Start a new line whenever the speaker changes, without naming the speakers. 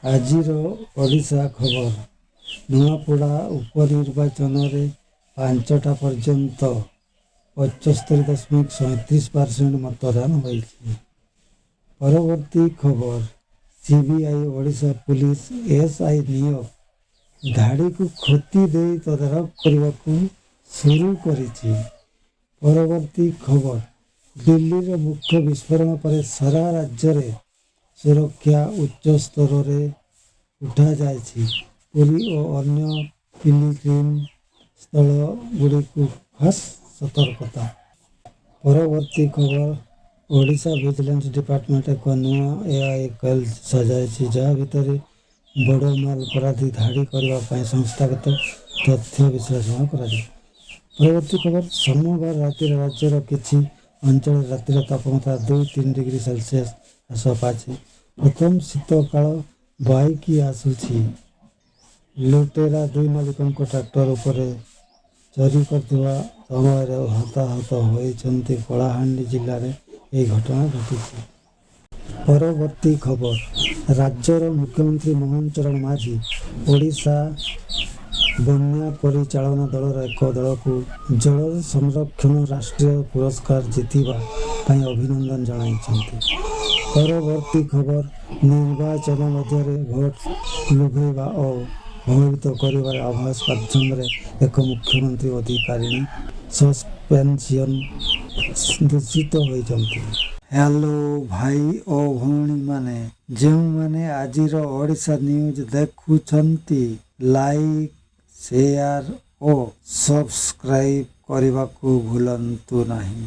ଆଜିର ଓଡ଼ିଶା ଖବର। ନୂଆପଡ଼ା ଉପନିର୍ବାଚନରେ 5ଟା ପର୍ଯ୍ୟନ୍ତ 75.37% ମତଦାନ ହୋଇଛି। ପରବର୍ତ୍ତୀ ଖବର। ସିବିଆଇ ଓଡ଼ିଶା ପୁଲିସ ଏସ୍ଆଇ ନିয়োଗ ଧାଡ଼ିକୁ ଖତି ଦେଇ ତଦାରଖ କରିବାକୁ ଶୁରୁ କରିଛି। ପରବର୍ତ୍ତୀ ଖବର। ଦିଲ୍ଲୀର ମୁଖ୍ୟ ବିସ୍ଫୋରଣ ପରେ ସାରା ରାଜ୍ୟରେ ସୁରକ୍ଷା ଉଚ୍ଚ ସ୍ତରରେ ଉଠାଯାଇଛି। ପୁରୀ ଓ ଅନ୍ୟ ପିଲଗ୍ରିମ ସ୍ଥଳଗୁଡ଼ିକୁ ଖାସ୍ ସତର୍କତା। ପରବର୍ତ୍ତୀ ଖବର। ଓଡ଼ିଶା ଭିଜିଲାନ୍ସ ଡିପାର୍ଟମେଣ୍ଟ ଏକ ନୂଆ ଏଆଇ ସେଲ୍ ସଜାଇଛି, ଯାହା ଭିତରେ ବଡ଼ ମାଲ ଅପରାଧୀ ଧାଡ଼ି କରିବା ପାଇଁ ସଂସ୍ଥାଗତ ତଥ୍ୟ ବିଶ୍ଳେଷଣ କରାଯିବ। ପରବର୍ତ୍ତୀ ଖବର। ସୋମବାର ରାତିରେ ରାଜ୍ୟର କିଛି ଅଞ୍ଚଳରେ ରାତିର ତାପମାତ୍ରା 2-3 ଡିଗ୍ରୀ ସେଲସିୟସ୍ ହ୍ରାସ ପାଇଛି। ପ୍ରଥମ ଶୀତକାଳ ବାଇକି ଆସୁଛି। ଲୁଟେରା 2 ମାଲିକଙ୍କ ଟ୍ରାକ୍ଟର ଉପରେ ଚୋରି କରୁଥିବା ସମୟରେ ହତାହତ ହୋଇଛନ୍ତି। କଳାହାଣ୍ଡି ଜିଲ୍ଲାରେ ଏହି ଘଟଣା ଘଟିଛି। ପରବର୍ତ୍ତୀ ଖବର। ରାଜ୍ୟର ମୁଖ୍ୟମନ୍ତ୍ରୀ ମୋହନ ଚରଣ ମାଝୀ ଓଡ଼ିଶା ବନ୍ୟା ପରିଚାଳନା ଦଳର ଏକ ଦଳକୁ ଜଳ ସଂରକ୍ଷଣ ରାଷ୍ଟ୍ରୀୟ ପୁରସ୍କାର ଜିତିବା ପାଇଁ ଅଭିନନ୍ଦନ ଜଣାଇଛନ୍ତି। ପରବର୍ତ୍ତୀ ଖବର। ନିର୍ବାଚନ ମଧ୍ୟରେ ଭୋଟ ଲୁଭେଇବା ଓ ଭୟଭୀତ କରିବାର ଆଭାସ ମାଧ୍ୟମରେ ଏକ ମୁଖ୍ୟମନ୍ତ୍ରୀ ଅଧିକାରିଣୀ ସସ୍ପେନସନ୍ ଦୂଷିତ ହୋଇଛନ୍ତି। ହ୍ୟାଲୋ ଭାଇ ଓ ଭଉଣୀମାନେ, ଯେଉଁମାନେ ଆଜିର ଓଡ଼ିଶା ନ୍ୟୁଜ୍ ଦେଖୁଛନ୍ତି, ଲାଇକ୍, ସେୟାର ଓ ସବସ୍କ୍ରାଇବ୍ କରିବାକୁ ଭୁଲନ୍ତୁ ନାହିଁ।